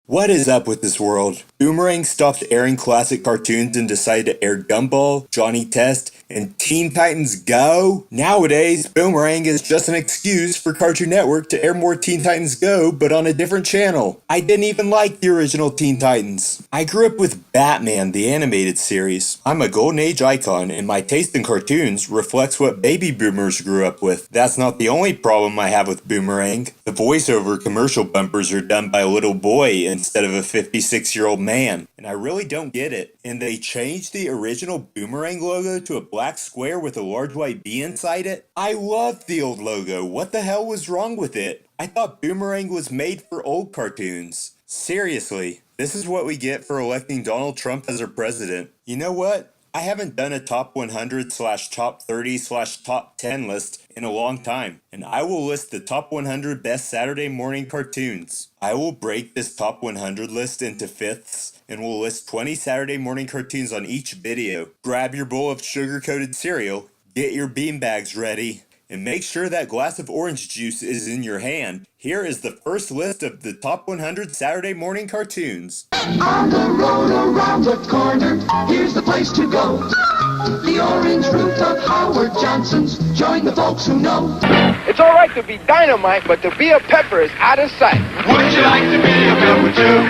What is up with this world? Boomerang stopped airing classic cartoons and decided to air Gumball, Johnny Test, and Teen Titans Go? Nowadays, Boomerang is just an excuse for Cartoon Network to air more Teen Titans Go, but on a different channel. I didn't even like the original Teen Titans. I grew up with Batman, the animated series. I'm a golden age icon, and my taste in cartoons reflects what baby boomers grew up with. That's not the only problem I have with Boomerang. The voiceover commercial bumpers are done by a little boy instead of a 56-year-old man, and I really don't get it. And they changed the original Boomerang logo to a black square with a large white B inside it? I loved the old logo. What the hell was wrong with it? I thought Boomerang was made for old cartoons. Seriously, this is what we get for electing Donald Trump as our president. You know what? I haven't done a top 100 slash top 30 slash top 10 list in a long time, and I will list the top 100 best Saturday morning cartoons. I will break this top 100 list into fifths, and will list 20 Saturday morning cartoons on each video. Grab your bowl of sugar-coated cereal, get your beanbags ready, and make sure that glass of orange juice is in your hand. Here is the first list of the top 100 Saturday morning cartoons. On the road around the corner, here's the place to go. The orange roof of Howard Johnson's. Join the folks who know. It's all right to be dynamite, but to be a pepper is out of sight. Would you like to be a pepper too?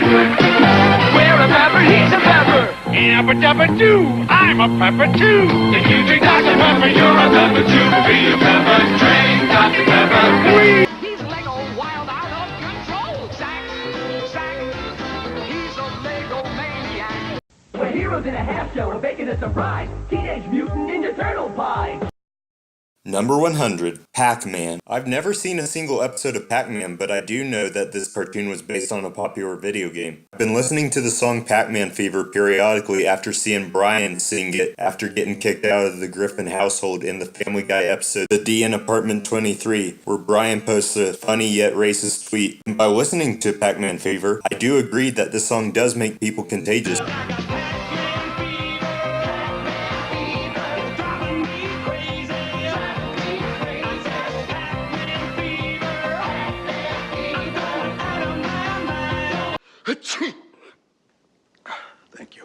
We're a pepper, he's a pepper. Yabba dabba doo, I'm a pepper too. If you drink Dr. Pepper, you're a pepper too. Be a pepper, drink Dr. Pepper. He's Lego wild out of control. Zack, he's a Lego maniac. We're heroes in a half shell, we're baking a surprise. Teenage Mutant Ninja Turtle pie. Number 100, Pac-Man. I've never seen a single episode of Pac-Man, but I do know that this cartoon was based on a popular video game. I've been listening to the song Pac-Man Fever periodically after seeing Brian sing it after getting kicked out of the Griffin household in the Family Guy episode The D in Apartment 23, where Brian posts a funny yet racist tweet. And by listening to Pac-Man Fever, I do agree that this song does make people contagious. Thank you.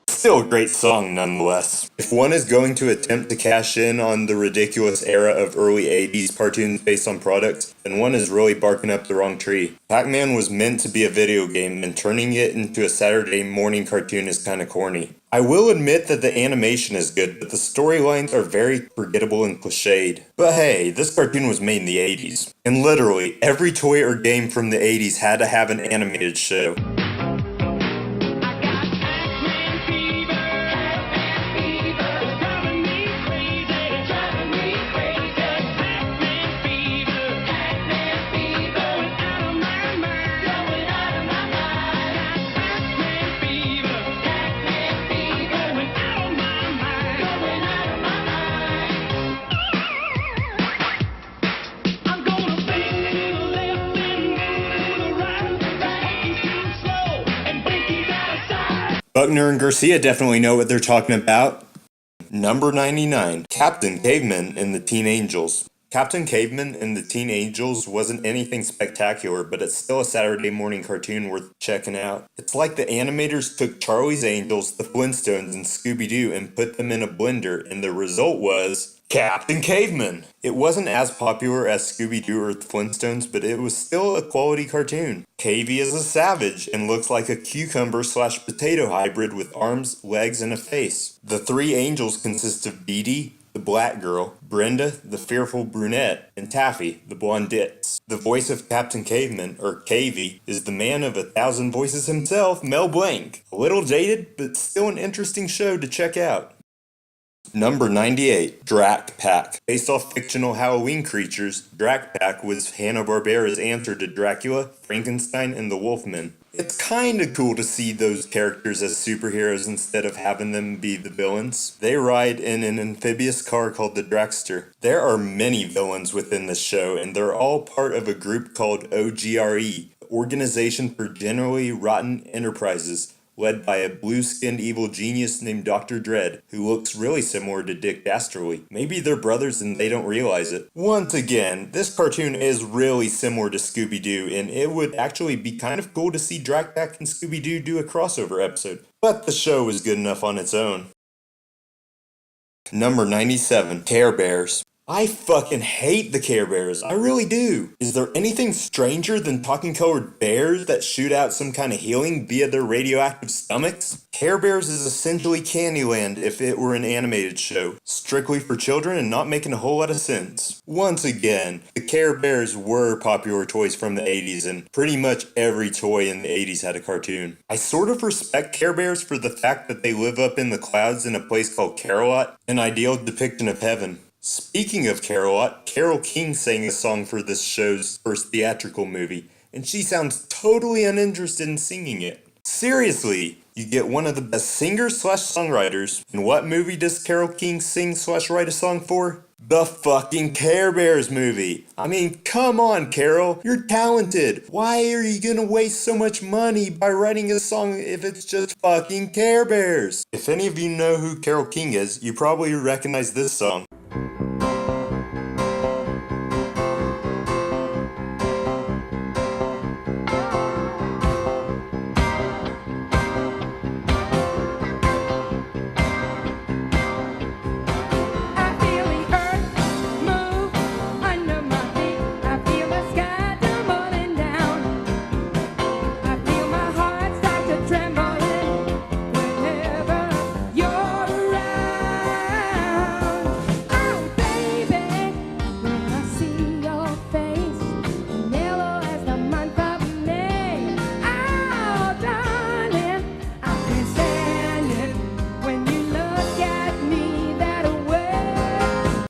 Still a great song nonetheless. If one is going to attempt to cash in on the ridiculous era of early 80s cartoons based on products, then one is really barking up the wrong tree. Pac-Man was meant to be a video game, and turning it into a Saturday morning cartoon is kinda corny. I will admit that the animation is good, but the storylines are very forgettable and cliched. But hey, this cartoon was made in the 80s. And literally, every toy or game from the 80s had to have an animated show. Buckner and Garcia definitely know what they're talking about. Number 99, Captain Caveman and the Teen Angels. Captain Caveman and the Teen Angels wasn't anything spectacular, but it's still a Saturday morning cartoon worth checking out. It's like the animators took Charlie's Angels, the Flintstones, and Scooby-Doo and put them in a blender, and the result was Captain Caveman! It wasn't as popular as Scooby-Doo or the Flintstones, but it was still a quality cartoon. Cavey is a savage and looks like a cucumber slash potato hybrid with arms, legs, and a face. The three angels consist of Dee Dee, the black girl, Brenda, the fearful brunette, and Taffy, the blondette. The voice of Captain Caveman, or Cavey, is the man of 1,000 voices himself, Mel Blanc. A little dated, but still an interesting show to check out. Number 98, Drak Pack. Based off fictional Halloween creatures, Drak Pack was Hanna-Barbera's answer to Dracula, Frankenstein, and the Wolfman. It's kinda cool to see those characters as superheroes instead of having them be the villains. They ride in an amphibious car called the Dragster. There are many villains within this show, and they're all part of a group called OGRE, Organization for Generally Rotten Enterprises, led by a blue-skinned evil genius named Dr. Dredd, who looks really similar to Dick Dastardly. Maybe they're brothers and they don't realize it. Once again, this cartoon is really similar to Scooby-Doo, and it would actually be kind of cool to see Drak Dak and Scooby-Doo do a crossover episode. But the show is good enough on its own. Number 97, Care Bears. I fucking hate the Care Bears. I really do. Is there anything stranger than talking colored bears that shoot out some kind of healing via their radioactive stomachs? Care Bears is essentially Candyland if it were an animated show. Strictly for children and not making a whole lot of sense. Once again, the Care Bears were popular toys from the 80s, and pretty much every toy in the 80s had a cartoon. I sort of respect Care Bears for the fact that they live up in the clouds in a place called Carolot, an ideal depiction of heaven. Speaking of Carolot, Carole King sang a song for this show's first theatrical movie, and she sounds totally uninterested in singing it. Seriously, you get one of the best singers/songwriters, and what movie does Carole King sing/write a song for? The fucking Care Bears movie. I mean, come on, Carol, you're talented. Why are you gonna waste so much money by writing a song if it's just fucking Care Bears? If any of you know who Carole King is, you probably recognize this song.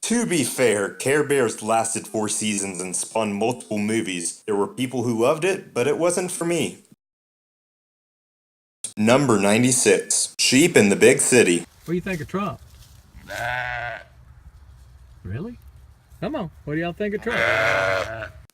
To be fair, Care Bears lasted 4 seasons and spawned multiple movies. There were people who loved it, but it wasn't for me. Number 96, Sheep in the Big City. What do you think of Trump? Really? Come on, what do y'all think of Trump?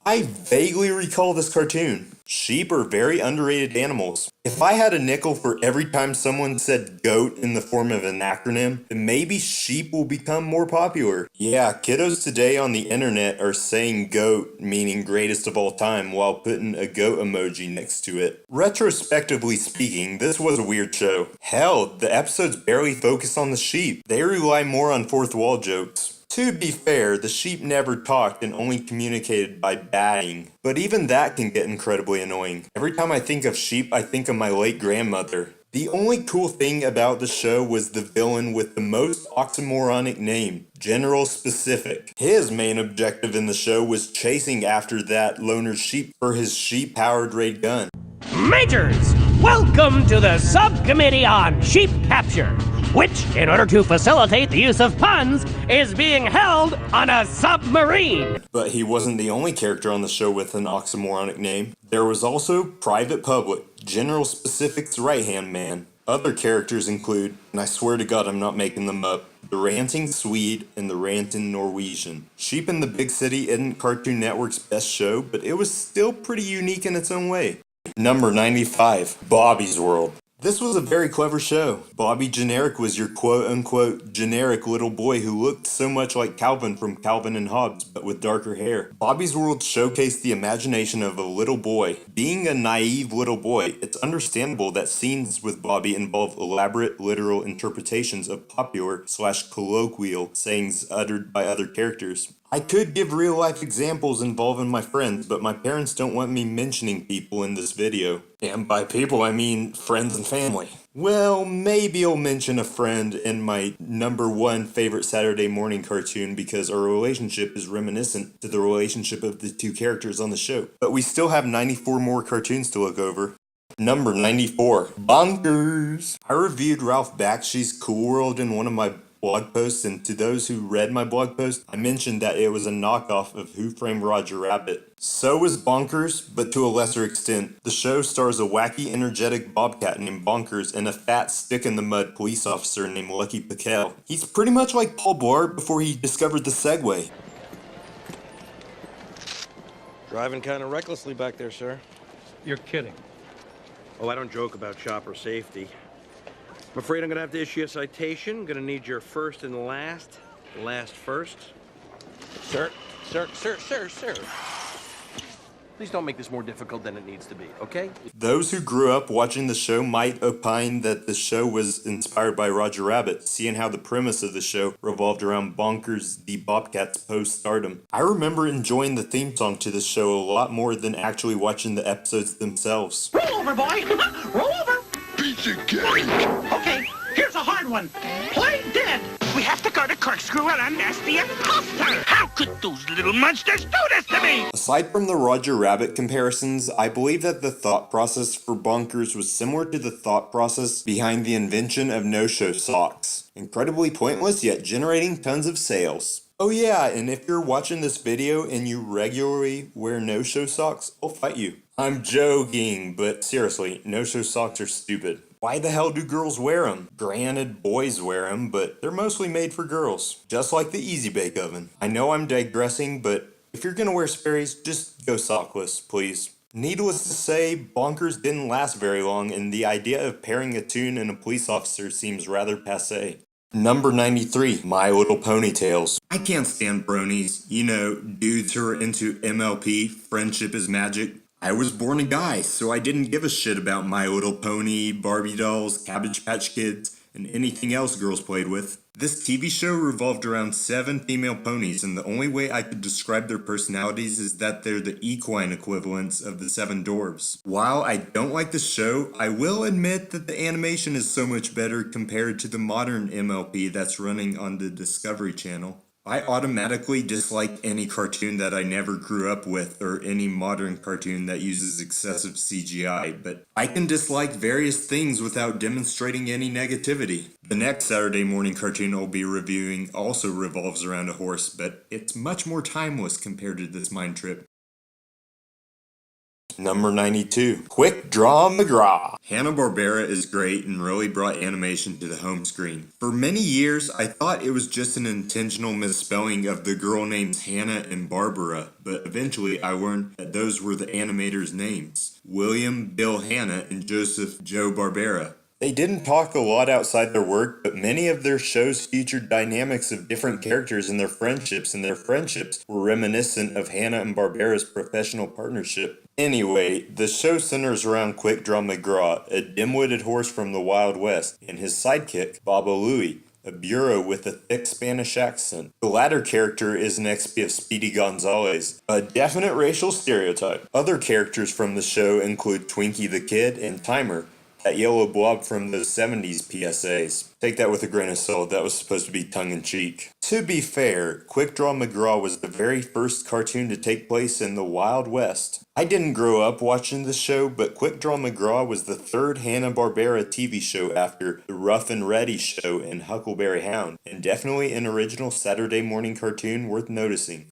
I vaguely recall this cartoon. Sheep are very underrated animals. If I had a nickel for every time someone said goat in the form of an acronym, then maybe sheep will become more popular. Yeah, kiddos today on the internet are saying goat, meaning greatest of all time, while putting a goat emoji next to it. Retrospectively speaking, this was a weird show. Hell, the episodes barely focus on the sheep. They rely more on fourth wall jokes. To be fair, the sheep never talked and only communicated by batting. But even that can get incredibly annoying. Every time I think of sheep, I think of my late grandmother. The only cool thing about the show was the villain with the most oxymoronic name, General Specific. His main objective in the show was chasing after that loner sheep for his sheep-powered ray gun. Majors, welcome to the Subcommittee on Sheep Capture, which, in order to facilitate the use of puns, is being held on a submarine. But he wasn't the only character on the show with an oxymoronic name. There was also Private Public, General Specific's right-hand man. Other characters include, and I swear to God I'm not making them up, the Ranting Swede and the Ranting Norwegian. Sheep in the Big City isn't Cartoon Network's best show, but it was still pretty unique in its own way. Number 95, Bobby's World. This was a very clever show. Bobby Generic was your quote-unquote generic little boy who looked so much like Calvin from Calvin and Hobbes, but with darker hair. Bobby's World showcased the imagination of a little boy. Being a naive little boy, it's understandable that scenes with Bobby involve elaborate literal interpretations of popular/colloquial sayings uttered by other characters. I could give real-life examples involving my friends, but my parents don't want me mentioning people in this video. And by people, I mean friends and family. Well, maybe I'll mention a friend in my number 1 favorite Saturday morning cartoon because our relationship is reminiscent to the relationship of the 2 characters on the show. But we still have 94 more cartoons to look over. Number 94, Bonkers. I reviewed Ralph Bakshi's Cool World in one of my blog posts, and to those who read my blog post, I mentioned that it was a knockoff of Who Framed Roger Rabbit. So was Bonkers, but to a lesser extent. The show stars a wacky, energetic bobcat named Bonkers and a fat, stick-in-the-mud police officer named Lucky Piquel. He's pretty much like Paul Blart before he discovered the Segway. Driving kind of recklessly back there, sir. You're kidding. Oh, I don't joke about chopper safety. I'm afraid I'm gonna have to issue a citation. Gonna need your first and last. Last first. Sir. Please don't make this more difficult than it needs to be, okay? Those who grew up watching the show might opine that the show was inspired by Roger Rabbit, seeing how the premise of the show revolved around Bonkers the Bobcat's post-stardom. I remember enjoying the theme song to this show a lot more than actually watching the episodes themselves. Roll over, boy. Roll over. Piece of cake. Okay, here's a hard one. Play dead. We have to go to Corkscrew and unmask the imposter. How could those little monsters do this to me? Aside from the Roger Rabbit comparisons, I believe that the thought process for Bonkers was similar to the thought process behind the invention of no-show socks. Incredibly pointless, yet generating tons of sales. Oh yeah, and if you're watching this video and you regularly wear no-show socks, I'll fight you. I'm joking, but seriously, no-show socks are stupid. Why the hell do girls wear them? Granted, boys wear them, but they're mostly made for girls. Just like the Easy Bake Oven. I know I'm digressing, but if you're gonna wear Sperry's, just go sockless, please. Needless to say, Bonkers didn't last very long, and the idea of pairing a tune and a police officer seems rather passé. Number 93, My Little Ponytails. I can't stand bronies. You know, dudes who are into MLP, friendship is magic. I was born a guy, so I didn't give a shit about My Little Pony, Barbie dolls, Cabbage Patch Kids, and anything else girls played with. This TV show revolved around 7 female ponies, and the only way I could describe their personalities is that they're the equine equivalents of the 7 dwarves. While I don't like the show, I will admit that the animation is so much better compared to the modern MLP that's running on the Discovery Channel. I automatically dislike any cartoon that I never grew up with or any modern cartoon that uses excessive CGI, but I can dislike various things without demonstrating any negativity. The next Saturday morning cartoon I'll be reviewing also revolves around a horse, but it's much more timeless compared to this mind trip. Number 92, Quick Draw McGraw. Hanna-Barbera is great and really brought animation to the home screen. For many years, I thought it was just an intentional misspelling of the girl names Hannah and Barbara, but eventually I learned that those were the animators' names. William Bill Hanna and Joseph Joe Barbera. They didn't talk a lot outside their work, but many of their shows featured dynamics of different characters and their friendships were reminiscent of Hanna and Barbera's professional partnership. Anyway, the show centers around Quick Draw McGraw, a dim-witted horse from the Wild West, and his sidekick, Baba Louie, a bureau with a thick Spanish accent. The latter character is an XP of Speedy Gonzales, a definite racial stereotype. Other characters from the show include Twinkie the Kid and Timer, that yellow blob from those 70s PSAs. Take that with a grain of salt, that was supposed to be tongue-in-cheek. To be fair, Quick Draw McGraw was the very first cartoon to take place in the Wild West. I didn't grow up watching the show, but Quick Draw McGraw was the third Hanna-Barbera TV show after The Rough and Ready Show and Huckleberry Hound, and definitely an original Saturday morning cartoon worth noticing.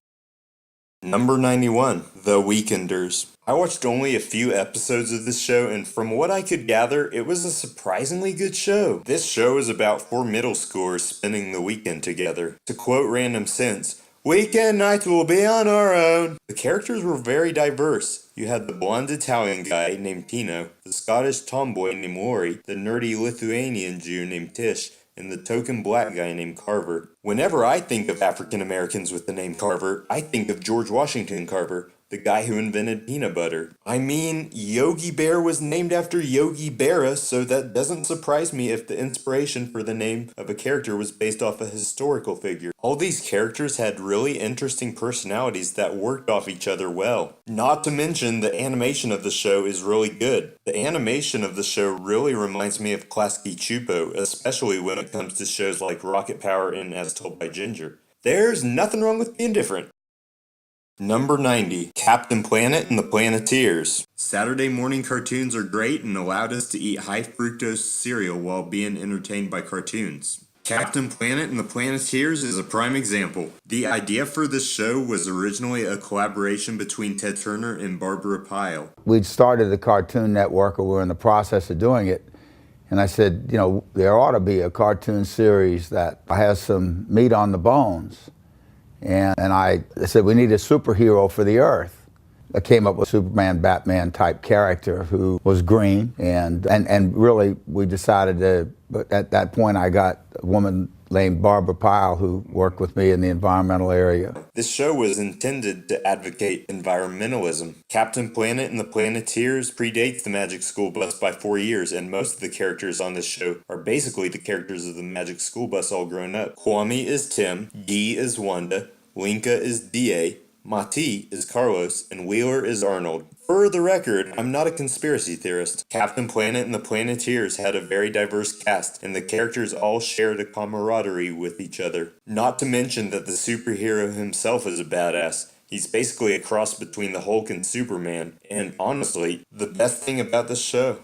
Number 91, The Weekenders. I watched only a few episodes of this show, and from what I could gather, it was a surprisingly good show. This show is about 4 middle schoolers spending the weekend together. To quote Random Sense, "Weekend nights will be on our own." The characters were very diverse. You had the blonde Italian guy named Tino, the Scottish tomboy named Lori, the nerdy Lithuanian Jew named Tish, and the token black guy named Carver. Whenever I think of African Americans with the name Carver, I think of George Washington Carver, the guy who invented peanut butter. I mean, Yogi Bear was named after Yogi Berra, so that doesn't surprise me if the inspiration for the name of a character was based off a historical figure. All these characters had really interesting personalities that worked off each other well. Not to mention, the animation of the show is really good. The animation of the show really reminds me of Klasky Csupo, especially when it comes to shows like Rocket Power and As Told by Ginger. There's nothing wrong with being different. Number 90, Captain Planet and the Planeteers. Saturday morning cartoons are great and allowed us to eat high fructose cereal while being entertained by cartoons. Captain Planet and the Planeteers is a prime example. The idea for this show was originally a collaboration between Ted Turner and Barbara Pyle. We'd started the Cartoon Network, or we were in the process of doing it, and I said, you know, there ought to be a cartoon series that has some meat on the bones. And I said, we need a superhero for the Earth. I came up with a Superman, Batman type character who was green, and really we decided to, but at that point I got a woman named Barbara Pyle who worked with me in the environmental area. This show was intended to advocate environmentalism. Captain Planet and the Planeteers predates the Magic School Bus by 4 years, and most of the characters on this show are basically the characters of the Magic School Bus all grown up. Kwame is Tim, Guy is Wanda, Linka is D.A., Mati is Carlos, and Wheeler is Arnold. For the record, I'm not a conspiracy theorist. Captain Planet and the Planeteers had a very diverse cast, and the characters all shared a camaraderie with each other. Not to mention that the superhero himself is a badass. He's basically a cross between the Hulk and Superman, and honestly, the best thing about this show.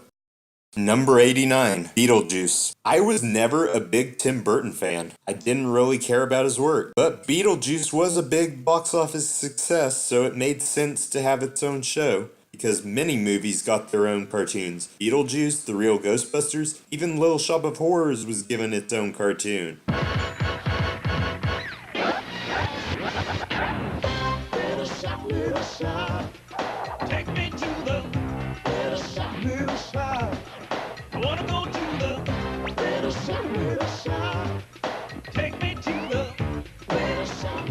Number 89, Beetlejuice. I was never a big Tim Burton fan. I didn't really care about his work, but Beetlejuice was a big box office success, so it made sense to have its own show, because many movies got their own cartoons. Beetlejuice, The Real Ghostbusters, even Little Shop of Horrors was given its own cartoon. Little shop, take me to the little shop. I wanna go to the little shop. Take me to the little shop.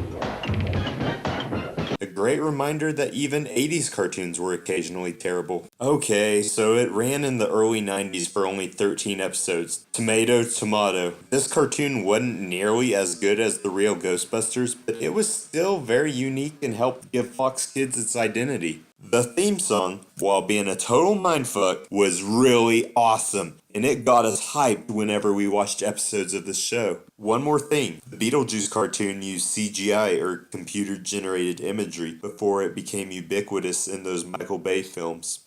A great reminder that even 80s cartoons were occasionally terrible. Okay, so it ran in the early 90s for only 13 episodes. Tomato, tomato. This cartoon wasn't nearly as good as The Real Ghostbusters, but it was still very unique and helped give Fox Kids its identity. The theme song, while being a total mindfuck, was really awesome, and it got us hyped whenever we watched episodes of the show. One more thing, the Beetlejuice cartoon used CGI or computer-generated imagery before it became ubiquitous in those Michael Bay films.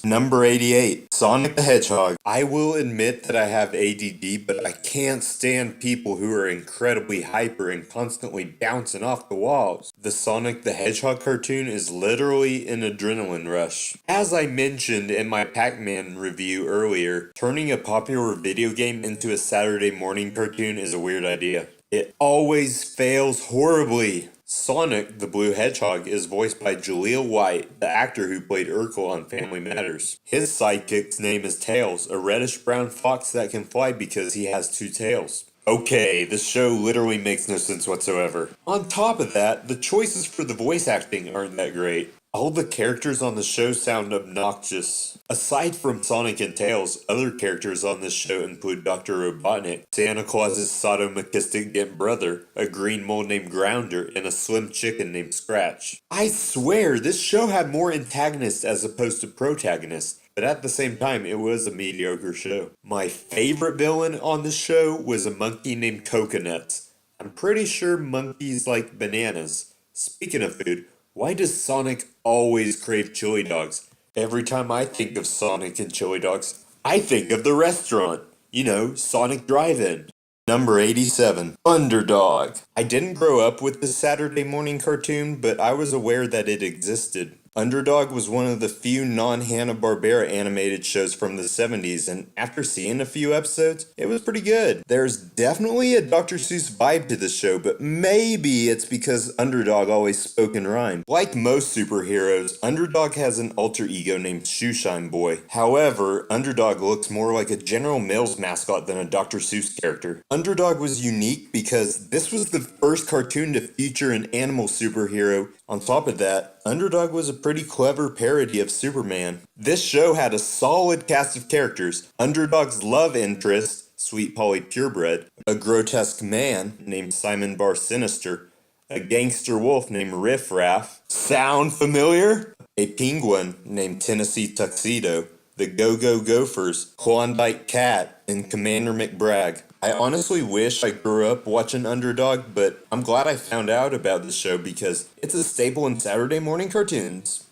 Number 88, Sonic the Hedgehog. I will admit that I have ADD, but I can't stand people who are incredibly hyper and constantly bouncing off the walls. The Sonic the Hedgehog cartoon is literally an adrenaline rush. As I mentioned in my Pac-Man review earlier, turning a popular video game into a Saturday morning cartoon is a weird idea. It always fails horribly. Sonic the Blue Hedgehog is voiced by Jaleel White, the actor who played Urkel on Family Matters. His sidekick's name is Tails, a reddish-brown fox that can fly because he has 2 tails. Okay, this show literally makes no sense whatsoever. On top of that, the choices for the voice acting aren't that great. All the characters on the show sound obnoxious. Aside from Sonic and Tails, other characters on this show include Dr. Robotnik, Santa Claus's sadomasochistic brother, a green mole named Grounder, and a slim chicken named Scratch. I swear, this show had more antagonists as opposed to protagonists, but at the same time, it was a mediocre show. My favorite villain on the show was a monkey named Coconuts. I'm pretty sure monkeys like bananas. Speaking of food, why does Sonic always crave chili dogs? Every time I think of Sonic and chili dogs, I think of the restaurant. You know, Sonic Drive-In. Number 87, Underdog. I didn't grow up with the Saturday morning cartoon, but I was aware that it existed. Underdog was one of the few non-Hanna-Barbera animated shows from the 70s, and after seeing a few episodes, it was pretty good. There's definitely a Dr. Seuss vibe to the show, but maybe it's because Underdog always spoke in rhyme. Like most superheroes, Underdog has an alter ego named Shoeshine Boy. However, Underdog looks more like a General Mills mascot than a Dr. Seuss character. Underdog was unique because this was the first cartoon to feature an animal superhero. On top of that, Underdog was a pretty clever parody of Superman. This show had a solid cast of characters. Underdog's love interest, Sweet Polly Purebred, a grotesque man named Simon Bar Sinister, a gangster wolf named Riff Raff. Sound familiar? A penguin named Tennessee Tuxedo, the Go-Go Gophers, Klondike Cat, and Commander McBragg. I honestly wish I grew up watching Underdog, but I'm glad I found out about this show because it's a staple in Saturday morning cartoons.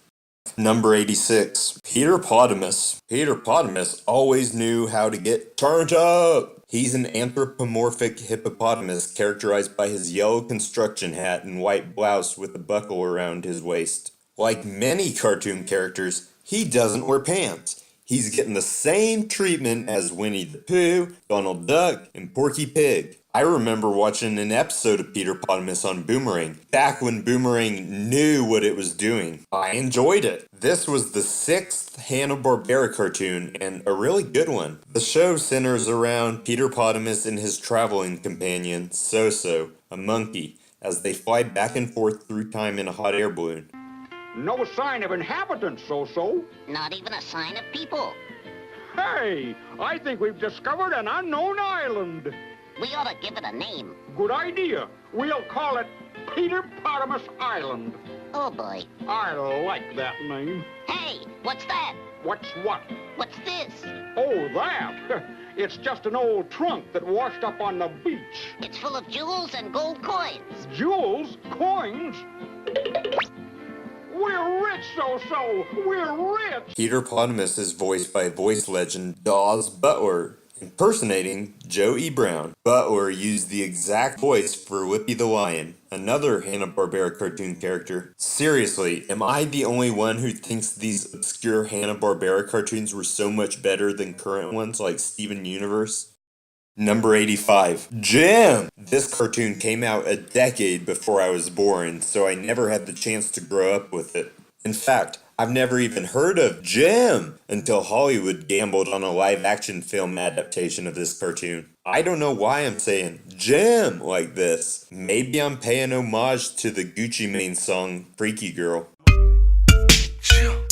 Number 86, Peter Potamus. Peter Potamus always knew how to get turned up. He's an anthropomorphic hippopotamus characterized by his yellow construction hat and white blouse with a buckle around his waist. Like many cartoon characters, he doesn't wear pants. He's getting the same treatment as Winnie the Pooh, Donald Duck, and Porky Pig. I remember watching an episode of Peter Potamus on Boomerang, back when Boomerang knew what it was doing. I enjoyed it. This was the 6th Hanna-Barbera cartoon, and a really good one. The show centers around Peter Potamus and his traveling companion, So-So, a monkey, as they fly back and forth through time in a hot air balloon. No sign of inhabitants, So-So. Not even a sign of people. Hey, I think we've discovered an unknown island. We ought to give it a name. Good idea. We'll call it Peter Potamus Island. Oh, boy. I like that name. Hey, what's that? What's what? What's this? Oh, that? It's just an old trunk that washed up on the beach. It's full of jewels and gold coins. Jewels? Coins? We're rich, So-So! We're rich! Peter Potamus is voiced by voice legend Daws Butler, impersonating Joe E. Brown. Butler used the exact voice for Whippy the Lion, another Hanna-Barbera cartoon character. Seriously, am I the only one who thinks these obscure Hanna-Barbera cartoons were so much better than current ones like Steven Universe? Number 85, Jim! This cartoon came out a decade before I was born, so I never had the chance to grow up with it. In fact, I've never even heard of Jim until Hollywood gambled on a live-action film adaptation of this cartoon. I don't know why I'm saying Jim like this. Maybe I'm paying homage to the Gucci Mane song, Freaky Girl. Jim.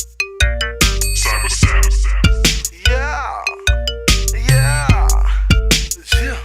Yeah. Yeah. Jim.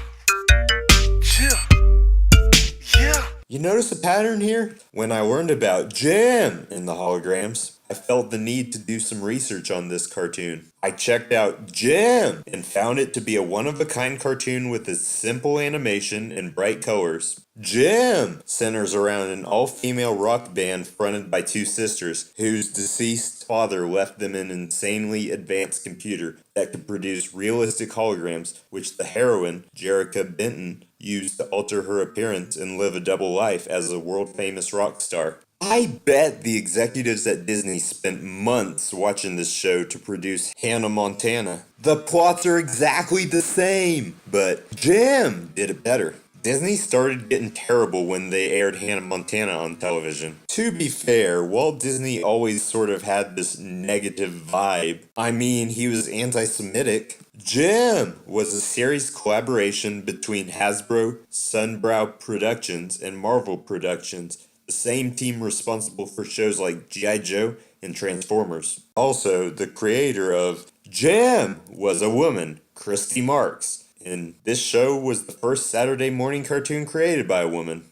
Yeah. You notice a pattern here? When I learned about Jim in the holograms, I felt the need to do some research on this cartoon. I checked out Jim and found it to be a one-of-a-kind cartoon with a simple animation and bright colors. Jim centers around an all-female rock band fronted by two sisters whose deceased father left them an insanely advanced computer that could produce realistic holograms, which the heroine, Jerrica Benton, used to alter her appearance and live a double life as a world-famous rock star. I bet the executives at Disney spent months watching this show to produce Hannah Montana. The plots are exactly the same, but Jim did it better. Disney started getting terrible when they aired Hannah Montana on television. To be fair, Walt Disney always sort of had this negative vibe. I mean, he was anti-Semitic. Jim was a series collaboration between Hasbro, Sunbrow Productions, and Marvel Productions, the same team responsible for shows like G.I. Joe and Transformers. Also, the creator of Jim was a woman, Christy Marx, and this show was the first Saturday morning cartoon created by a woman.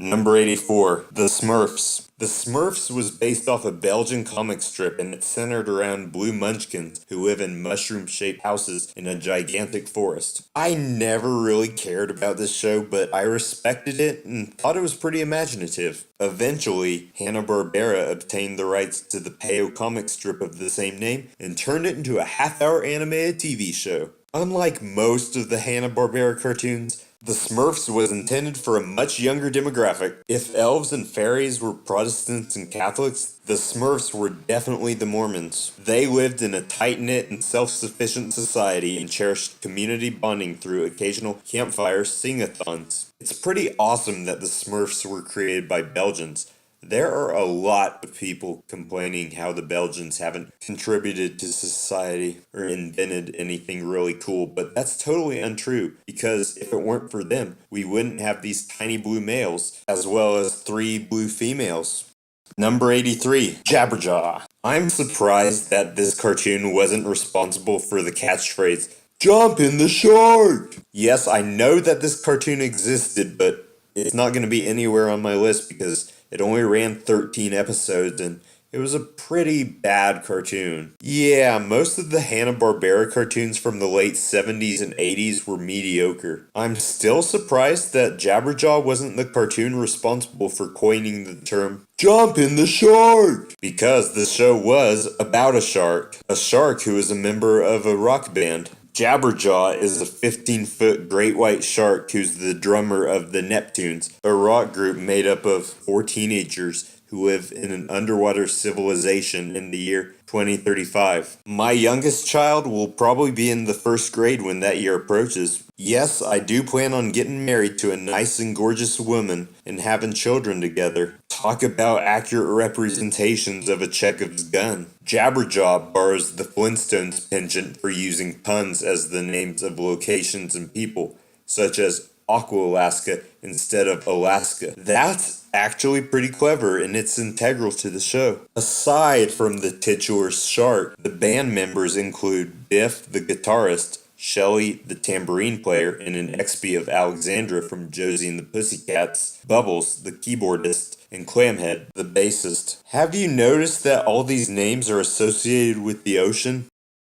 Number 84, The Smurfs. The Smurfs was based off a Belgian comic strip, and it's centered around blue munchkins who live in mushroom-shaped houses in a gigantic forest. I never really cared about this show, but I respected it and thought it was pretty imaginative. Eventually, Hanna-Barbera obtained the rights to the Peyo comic strip of the same name and turned it into a half-hour animated TV show. Unlike most of the Hanna-Barbera cartoons, The Smurfs was intended for a much younger demographic. If elves and fairies were Protestants and Catholics, the Smurfs were definitely the Mormons. They lived in a tight-knit and self-sufficient society and cherished community bonding through occasional campfire sing-a-thons. It's pretty awesome that the Smurfs were created by Belgians. There are a lot of people complaining how the Belgians haven't contributed to society or invented anything really cool, but that's totally untrue, because if it weren't for them, we wouldn't have these tiny blue males, as well as 3 blue females. Number 83, Jabberjaw. I'm surprised that this cartoon wasn't responsible for the catchphrase, "Jump in the shark!" Yes, I know that this cartoon existed, but it's not going to be anywhere on my list because it only ran 13 episodes, and it was a pretty bad cartoon. Yeah, most of the Hanna-Barbera cartoons from the late 70s and 80s were mediocre. I'm still surprised that Jabberjaw wasn't the cartoon responsible for coining the term, "Jump in the shark!" because the show was about a shark who is a member of a rock band. Jabberjaw is a 15-foot great white shark who's the drummer of the Neptunes, a rock group made up of 4 teenagers who live in an underwater civilization in the year 2035. My youngest child will probably be in the first grade when that year approaches. Yes, I do plan on getting married to a nice and gorgeous woman and having children together. Talk about accurate representations of a Chekhov's gun. Jabberjaw borrows the Flintstones penchant for using puns as the names of locations and people, such as Aqua-Alaska instead of Alaska. That's actually pretty clever, and it's integral to the show. Aside from the titular shark, the band members include Biff, the guitarist, Shelley, the tambourine player, and an ex-bee of Alexandra from Josie and the Pussycats, Bubbles, the keyboardist, and Clamhead, the bassist. Have you noticed that all these names are associated with the ocean?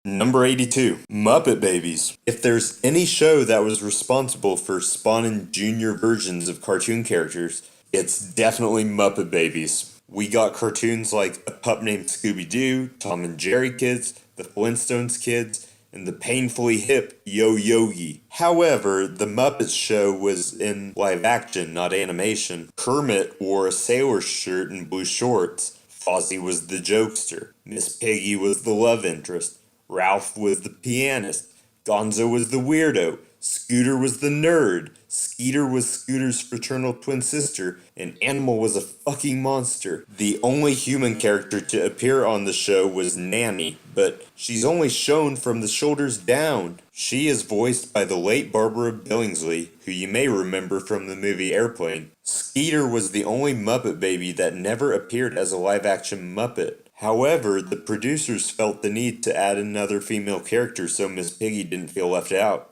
Number 82, Muppet Babies. If there's any show that was responsible for spawning junior versions of cartoon characters, it's definitely Muppet Babies. We got cartoons like A Pup Named Scooby-Doo, Tom and Jerry Kids, The Flintstones Kids, and the painfully hip Yo-Yogi. However, the Muppets show was in live action, not animation. Kermit wore a sailor shirt and blue shorts. Fozzie was the jokester. Miss Piggy was the love interest. Ralph was the pianist. Gonzo was the weirdo. Scooter was the nerd. Skeeter was Scooter's fraternal twin sister, and Animal was a fucking monster. The only human character to appear on the show was Nanny, but she's only shown from the shoulders down. She is voiced by the late Barbara Billingsley, who you may remember from the movie Airplane. Skeeter was the only Muppet Baby that never appeared as a live-action Muppet. However, the producers felt the need to add another female character so Miss Piggy didn't feel left out.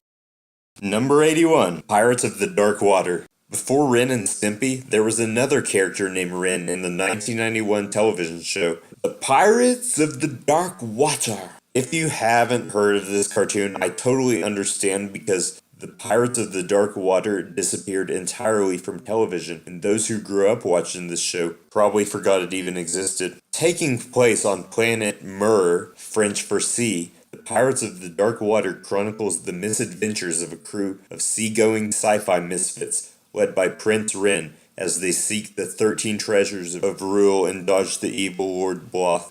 Number 81, Pirates of the Dark Water. Before Ren and Stimpy, there was another character named Ren in the 1991 television show, The Pirates of the Dark Water. If you haven't heard of this cartoon, I totally understand because the Pirates of the Dark Water disappeared entirely from television, and those who grew up watching this show probably forgot it even existed. Taking place on planet Mur, French for sea, The Pirates of the Dark Water chronicles the misadventures of a crew of seagoing sci-fi misfits led by Prince Ren as they seek the 13 treasures of Rule and dodge the evil Lord Bloth.